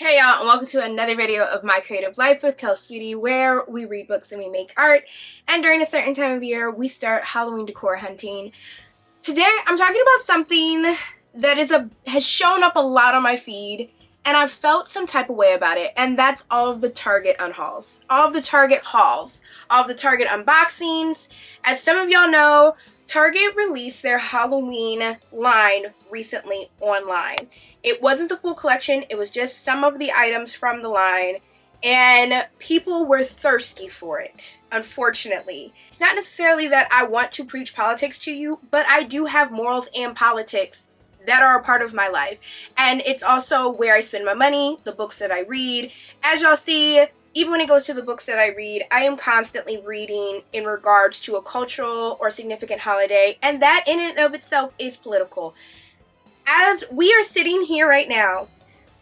Hey y'all, and welcome to another video of My Creative Life with Kelssweetie, where we read books and we make art, and during a certain time of year we start Halloween decor hunting. Today I'm talking about something that has shown up a lot on my feed, and I've felt some type of way about it, and that's all of the Target unhauls. All of the Target hauls. All of the Target unboxings. As some of y'all know, Target released their Halloween line recently online. It wasn't the full collection, it was just some of the items from the line, and people were thirsty for it, unfortunately. It's not necessarily that I want to preach politics to you, but I do have morals and politics that are a part of my life. And it's also where I spend my money, the books that I read. As y'all see, even when it goes to the books that I read, I am constantly reading in regards to a cultural or significant holiday, and that in and of itself is political. As we are sitting here right now,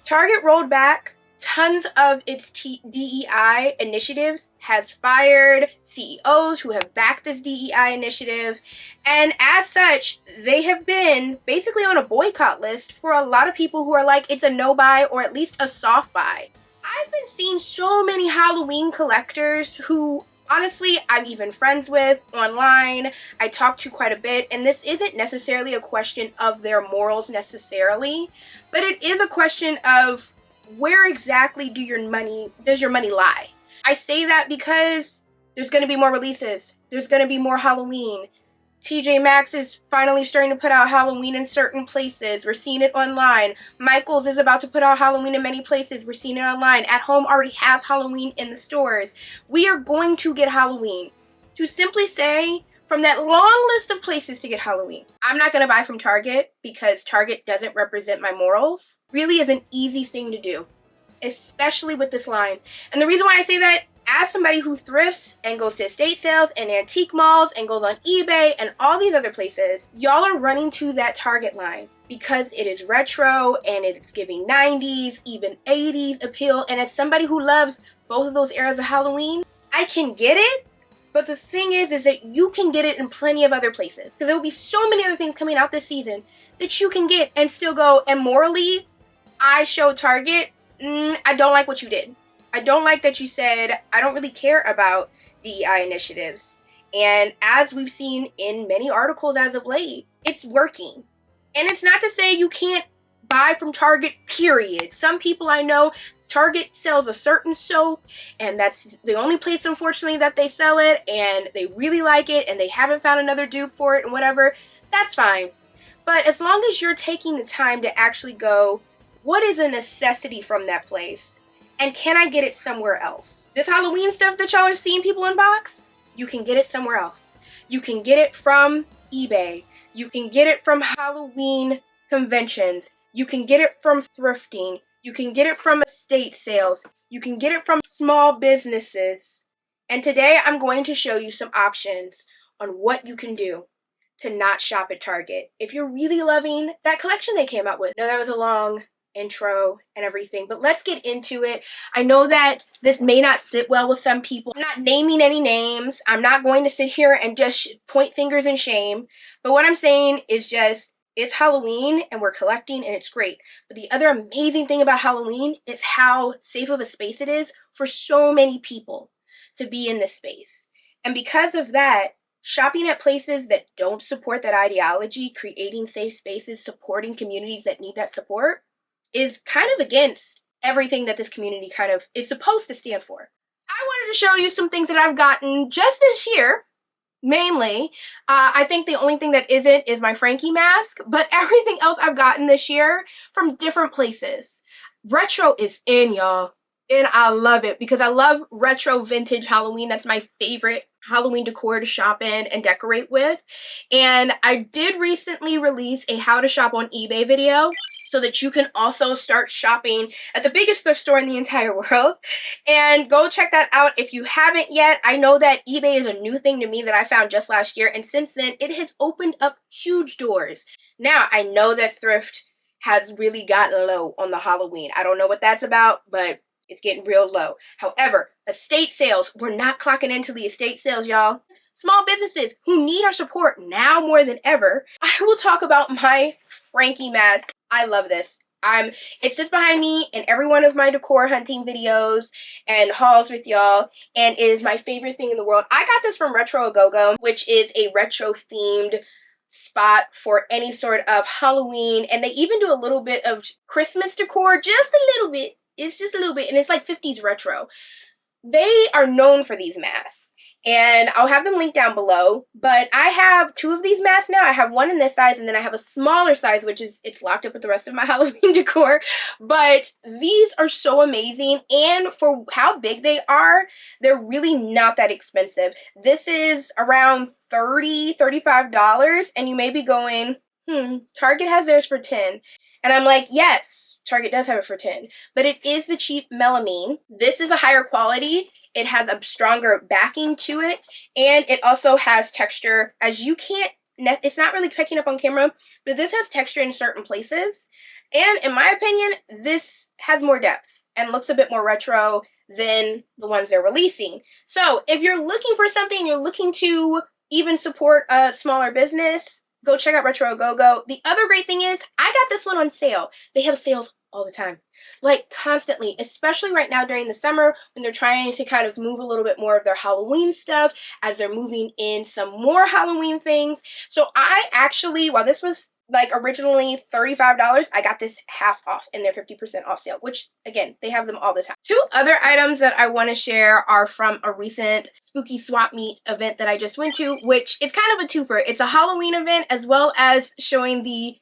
Target rolled back tons of its DEI initiatives, has fired CEOs who have backed this DEI initiative, and as such, they have been basically on a boycott list for a lot of people who are like, it's a no buy or at least a soft buy. I've been seeing so many Halloween collectors who honestly I'm even friends with online, I talk to quite a bit, and this isn't necessarily a question of their morals necessarily, but it is a question of where exactly does your money lie? I say that because there's going to be more releases, there's going to be more Halloween. TJ Maxx is finally starting to put out Halloween in certain places. We're seeing it online. Michael's is about to put out Halloween in many places. We're seeing it online. At Home already has Halloween in the stores. We are going to get Halloween. To simply say, from that long list of places to get Halloween, I'm not going to buy from Target because Target doesn't represent my morals, really is an easy thing to do, especially with this line. And the reason why I say that, as somebody who thrifts and goes to estate sales and antique malls and goes on eBay and all these other places, y'all are running to that Target line because it is retro and it's giving 90s, even 80s appeal. And as somebody who loves both of those eras of Halloween, I can get it. But the thing is that you can get it in plenty of other places, because there will be so many other things coming out this season that you can get and still go, and morally, I showed Target, I don't like what you did. I don't like that you said, I don't really care about DEI initiatives. And as we've seen in many articles as of late, it's working. And it's not to say you can't buy from Target, period. Some people I know, Target sells a certain soap, and that's the only place, unfortunately, that they sell it, and they really like it, and they haven't found another dupe for it, and whatever. That's fine. But as long as you're taking the time to actually go, what is a necessity from that place? And can I get it somewhere else? This Halloween stuff that y'all are seeing people unbox, you can get it somewhere else. You can get it from eBay. You can get it from Halloween conventions. You can get it from thrifting. You can get it from estate sales. You can get it from small businesses. And today I'm going to show you some options on what you can do to not shop at Target if you're really loving that collection they came out with. I know that was a long intro and everything, but let's get into it. I know that this may not sit well with some people. I'm not naming any names. I'm not going to sit here and just point fingers in shame, but what I'm saying is just, it's Halloween and we're collecting and it's great. But the other amazing thing about Halloween is how safe of a space it is for so many people to be in this space. And because of that, shopping at places that don't support that ideology, creating safe spaces, supporting communities that need that support, is kind of against everything that this community kind of is supposed to stand for. I wanted to show you some things that I've gotten just this year, mainly. I think the only thing that isn't is my Frankie mask, but everything else I've gotten this year from different places. Retro is in, y'all, and I love it because I love retro vintage Halloween. That's my favorite Halloween decor to shop in and decorate with. And I did recently release a how to shop on eBay video, so that you can also start shopping at the biggest thrift store in the entire world. And go check that out if you haven't yet. I know that eBay is a new thing to me that I found just last year, and since then it has opened up huge doors. Now, I know that thrift has really gotten low on the Halloween. I don't know what that's about, but it's getting real low. However, estate sales, we're not clocking into the estate sales, y'all. Small businesses who need our support now more than ever. I will talk about my Frankie mask. I love this. It sits behind me in every one of my decor hunting videos and hauls with y'all, and it is my favorite thing in the world. I got this from Retro A Go-Go, which is a retro themed spot for any sort of Halloween, and they even do a little bit of Christmas decor, just a little bit. It's just a little bit, and it's like 50s retro. They are known for these masks, and I'll have them linked down below, but I have 2 of these masks now. I have one in this size, and then I have a smaller size, which is, it's locked up with the rest of my Halloween decor, but these are so amazing, and for how big they are, they're really not that expensive. This is around $30, $35, and you may be going, Target has theirs for 10, and I'm like, yes, Target does have it for 10, but it is the cheap melamine. This is a higher quality. It has a stronger backing to it, and it also has texture. As you can't, it's not really picking up on camera, but this has texture in certain places, and in my opinion, this has more depth and looks a bit more retro than the ones they're releasing. So if you're looking for something, you're looking to even support a smaller business, go check out Retro A Go-Go. The other great thing is, I got this one on sale. They have sales all the time, like constantly, especially right now during the summer when they're trying to kind of move a little bit more of their Halloween stuff as they're moving in some more Halloween things. So I actually, while this was like originally $35, I got this half off in their 50% off sale, which again, they have them all the time. 2 other items that I want to share are from a recent spooky swap meet event that I just went to, which it's kind of a twofer. It's a Halloween event as well as showing the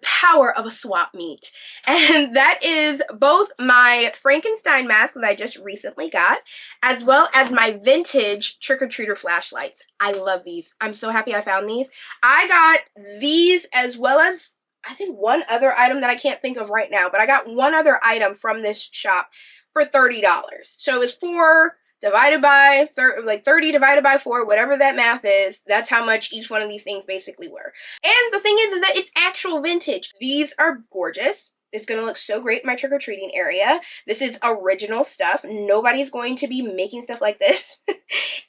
power of a swap meet. And that is both my Frankenstein mask that I just recently got, as well as my vintage trick-or-treater flashlights. I love these. I'm so happy I found these. I got these as well as, I think, one other item that I can't think of right now, but I got one other item from this shop for $30. So it's 4 divided by 30 divided by 4, whatever that math is, that's how much each one of these things basically were. And the thing is that it's actual vintage. These are gorgeous. It's gonna look so great in my trick-or-treating area. This is original stuff. Nobody's going to be making stuff like this.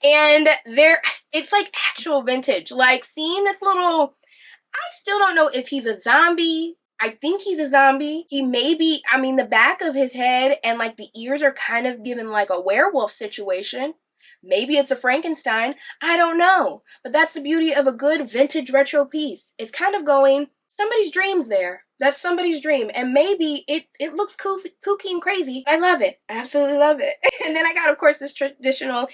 And it's like actual vintage. Like seeing this little, I still don't know if he's a zombie. I think he's a zombie. He may be, I mean, the back of his head and like the ears are kind of given like a werewolf situation. Maybe it's a Frankenstein. I don't know. But that's the beauty of a good vintage retro piece. It's kind of going, somebody's dream's there. That's somebody's dream. And maybe it looks kooky and crazy. I love it. I absolutely love it. And then I got, of course, this traditional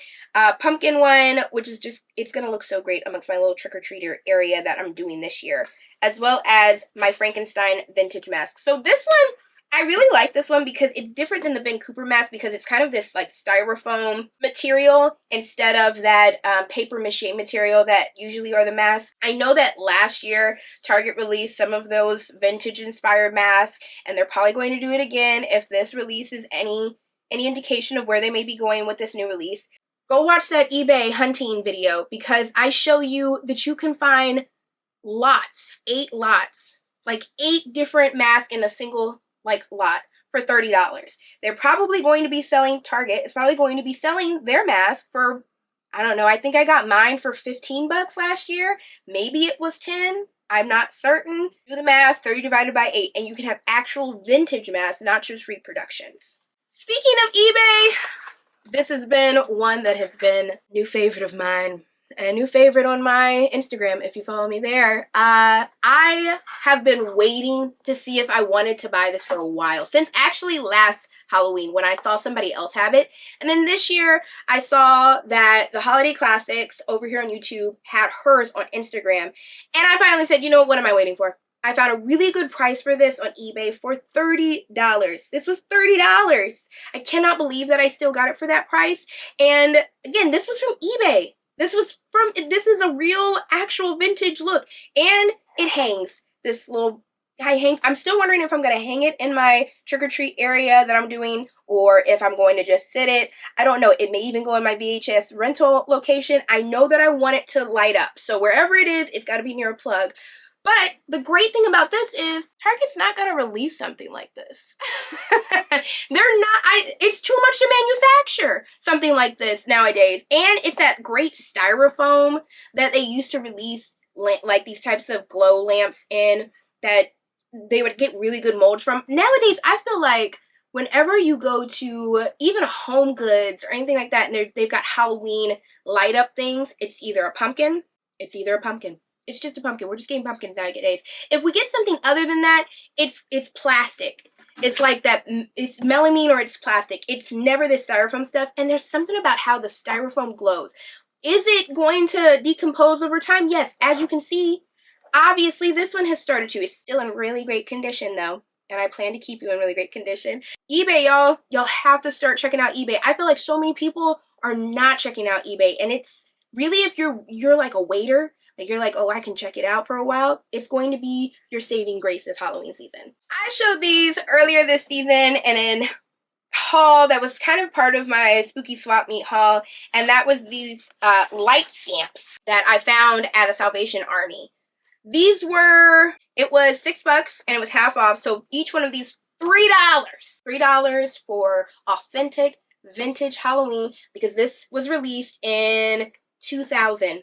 pumpkin one, which is just, it's going to look so great amongst my little trick-or-treater area that I'm doing this year, as well as my Frankenstein vintage mask. So this one, I really like this one because it's different than the Ben Cooper mask because it's kind of this like styrofoam material instead of that paper mache material that usually are the masks. I know that last year Target released some of those vintage inspired masks, and they're probably going to do it again if this releases any indication of where they may be going with this new release. Go watch that eBay hunting video because I show you that you can find lots, 8 lots, like 8 different masks in a single lot for $30. They're probably going to be selling, Target is probably going to be selling their mask for, I don't know, I think I got mine for 15 bucks last year. Maybe it was 10. I'm not certain. Do the math, 30 divided by 8, and you can have actual vintage masks, not just reproductions. Speaking of eBay, this has been one that has been a new favorite of mine. A new favorite on my Instagram, if you follow me there. I have been waiting to see if I wanted to buy this for a while. Since actually last Halloween when I saw somebody else have it. And then this year I saw that the Holiday Classics over here on YouTube had hers on Instagram. And I finally said, you know what am I waiting for? I found a really good price for this on eBay for $30. This was $30. I cannot believe that I still got it for that price. And again, this was from eBay. This is a real, actual vintage look. And it hangs. This little guy hangs. I'm still wondering if I'm going to hang it in my trick-or-treat area that I'm doing or if I'm going to just sit it. I don't know. It may even go in my VHS rental location. I know that I want it to light up. So wherever it is, it's got to be near a plug. But the great thing about this is Target's not going to release something like this. It's too much to manufacture something like this nowadays. And it's that great styrofoam that they used to release like these types of glow lamps in that they would get really good molds from. Nowadays, I feel like whenever you go to even Home Goods or anything like that, and they've got Halloween light up things, it's either a pumpkin. It's just a pumpkin. We're just getting pumpkins nowadays. If we get something other than that, it's plastic. It's like that. It's melamine or it's plastic. It's never this styrofoam stuff. And there's something about how the styrofoam glows. Is it going to decompose over time? Yes. As you can see, obviously this one has started to. It's still in really great condition though. And I plan to keep you in really great condition. eBay, y'all have to start checking out eBay. I feel like so many people are not checking out eBay. And it's really, if you're like a waiter, like you're like, oh, I can check it out for a while, it's going to be your saving grace this Halloween season. I showed these earlier this season in an haul that was kind of part of my spooky swap meet haul, and that was these light stamps that I found at a Salvation Army. These were, it was $6 and it was half off, so each one of these $3 for authentic vintage Halloween, because this was released in 2000.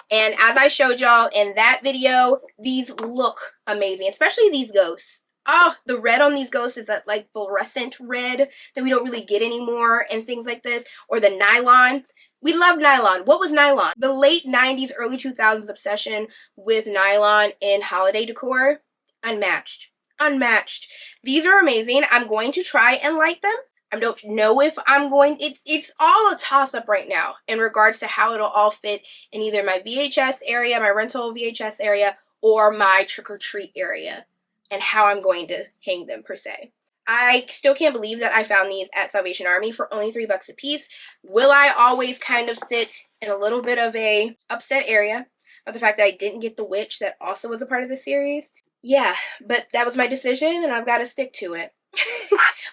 And as I showed y'all in that video, these look amazing, especially these ghosts. Oh, the red on these ghosts is that like fluorescent red that we don't really get anymore and things like this. Or the nylon. We love nylon. What was nylon? The late 90s, early 2000s obsession with nylon in holiday decor. Unmatched. Unmatched. These are amazing. I'm going to try and light them. I don't know if I'm going, it's all a toss-up right now in regards to how it'll all fit in either my VHS area, my rental VHS area, or my trick-or-treat area, and how I'm going to hang them per se. I still can't believe that I found these at Salvation Army for only $3 a piece. Will I always kind of sit in a little bit of a upset area of the fact that I didn't get the witch that also was a part of the series? Yeah, but that was my decision and I've got to stick to it.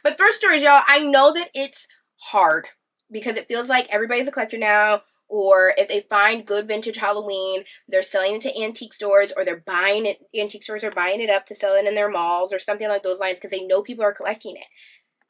But thrift stores, y'all, I know that it's hard because it feels like everybody's a collector now, or if they find good vintage Halloween, they're selling it to antique stores, or they're buying it, antique stores are buying it up to sell it in their malls or something like those lines because they know people are collecting it.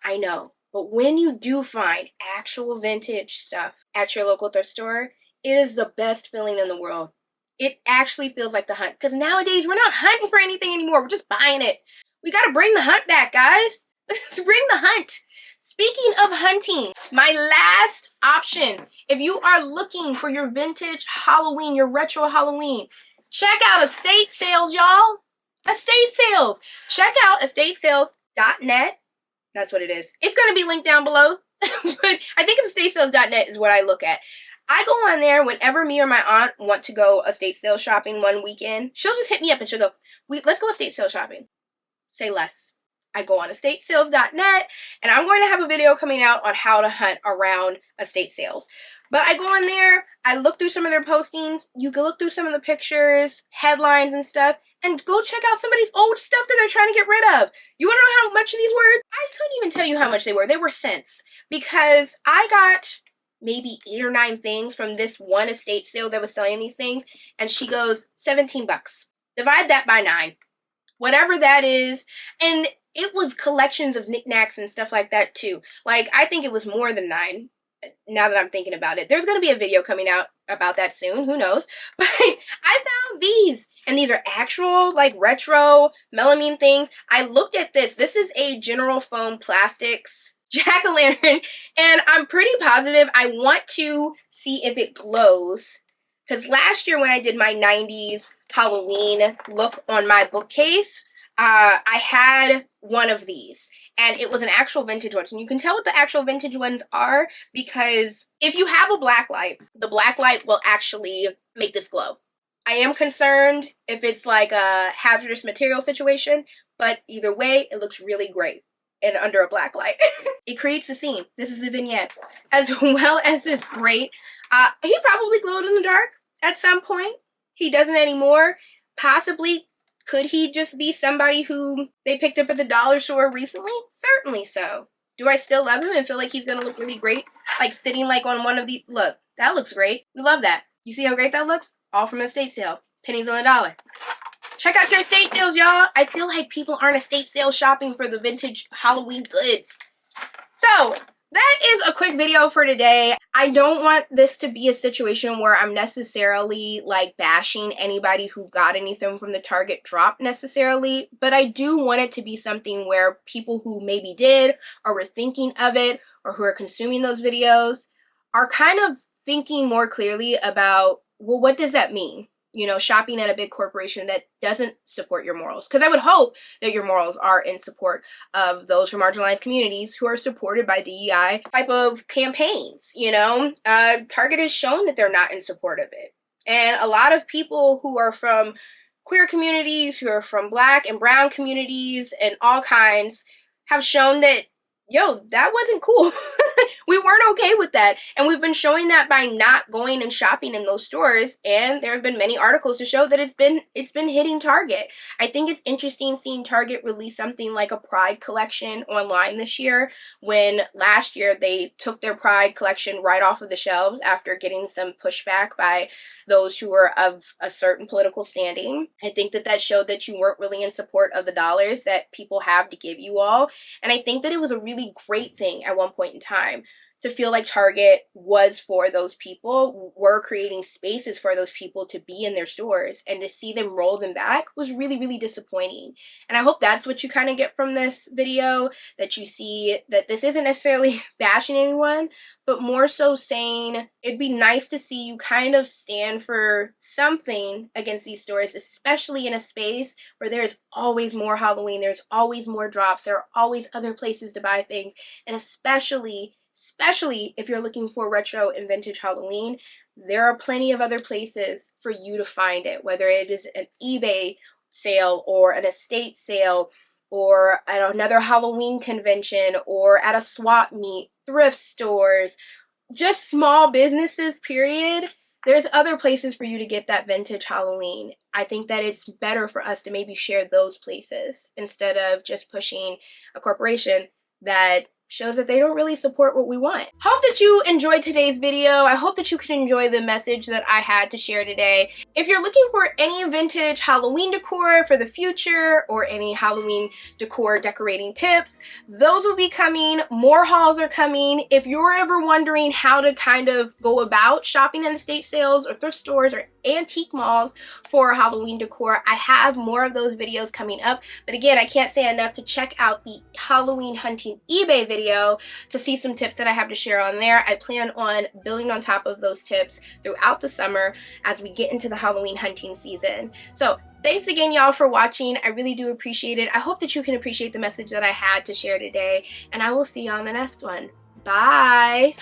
I know. But when you do find actual vintage stuff at your local thrift store, it is the best feeling in the world. It actually feels like the hunt, because nowadays we're not hunting for anything anymore. We're just buying it. We got to bring the hunt back, guys. Bring the hunt. Speaking of hunting, my last option, if you are looking for your vintage Halloween, your retro Halloween, check out estate sales, y'all. Estate sales. Check out estatesales.net. That's what it is. It's going to be linked down below. But I think it's estatesales.net is what I look at. I go on there whenever me or my aunt want to go estate sale shopping one weekend. She'll just hit me up and she'll go, let's go estate sale shopping. Say less. I go on estatesales.net, and I'm going to have a video coming out on how to hunt around estate sales. But I go on there, I look through some of their postings, you can look through some of the pictures, headlines and stuff, and go check out somebody's old stuff that they're trying to get rid of. You want to know how much these were? I couldn't even tell you how much they were. They were cents. Because I got maybe 8 or 9 things from this one estate sale that was selling these things, and she goes, $17. Divide that by 9. Whatever that is, and it was collections of knickknacks and stuff like that too. Like, I think it was more than 9, now that I'm thinking about it. There's going to be a video coming out about that soon, who knows. But I found these, and these are actual, like, retro melamine things. I looked at this. This is a General Foam Plastics jack-o'-lantern, and I'm pretty positive I want to see if it glows. Because last year when I did my 90s Halloween look on my bookcase, I had one of these, and it was an actual vintage one. And you can tell what the actual vintage ones are because if you have a black light, the black light will actually make this glow. I am concerned if it's like a hazardous material situation, but either way, it looks really great and under a black light. It creates a scene. This is the vignette. As well as this great, he probably glowed in the dark at some point. He doesn't anymore. Possibly. Could he just be somebody who they picked up at the dollar store recently? Certainly so. Do I still love him and feel like he's going to look really great? Like sitting like on one of these. Look, that looks great. We love that. You see how great that looks? All from an estate sale. Pennies on the dollar. Check out your estate sales, y'all. I feel like people aren't estate sale shopping for the vintage Halloween goods. So, that is a quick video for today. I don't want this to be a situation where I'm necessarily like bashing anybody who got anything from the Target drop necessarily, but I do want it to be something where people who maybe did or were thinking of it or who are consuming those videos are kind of thinking more clearly about, well, what does that mean? You know, shopping at a big corporation that doesn't support your morals. Because I would hope that your morals are in support of those from marginalized communities who are supported by DEI type of campaigns, you know? Target has shown that they're not in support of it. And a lot of people who are from queer communities, who are from Black and brown communities and all kinds have shown that, yo, that wasn't cool. We weren't okay with that. And we've been showing that by not going and shopping in those stores. And there have been many articles to show that it's been hitting Target. I think it's interesting seeing Target release something like a Pride collection online this year, when last year they took their Pride collection right off of the shelves after getting some pushback by those who were of a certain political standing. I think that that showed that you weren't really in support of the dollars that people have to give you all. And I think that it was a really great thing at one point in time to feel like Target was for those people, were creating spaces for those people to be in their stores, and to see them roll them back was really, really disappointing. And I hope that's what you kind of get from this video, that you see that this isn't necessarily bashing anyone, but more so saying it'd be nice to see you kind of stand for something against these stores, especially in a space where there's always more Halloween, there's always more drops, there are always other places to buy things, and especially if you're looking for retro and vintage Halloween, there are plenty of other places for you to find it, whether it is an eBay sale or an estate sale or at another Halloween convention or at a swap meet, thrift stores, just small businesses, period. There's other places for you to get that vintage Halloween. I think that it's better for us to maybe share those places instead of just pushing a corporation that shows that they don't really support what we want. Hope that you enjoyed today's video. I hope that you can enjoy the message that I had to share today. If you're looking for any vintage Halloween decor for the future or any Halloween decor decorating tips, those will be coming. More hauls are coming. If you're ever wondering how to kind of go about shopping at estate sales or thrift stores or antique malls for Halloween decor, I have more of those videos coming up. But again, I can't say enough to check out the Halloween hunting eBay video to see some tips that I have to share on there. I plan on building on top of those tips throughout the summer as we get into the Halloween hunting season. So thanks again, y'all, for watching. I really do appreciate it. I hope that you can appreciate the message that I had to share today, and I will see you on the next one. Bye.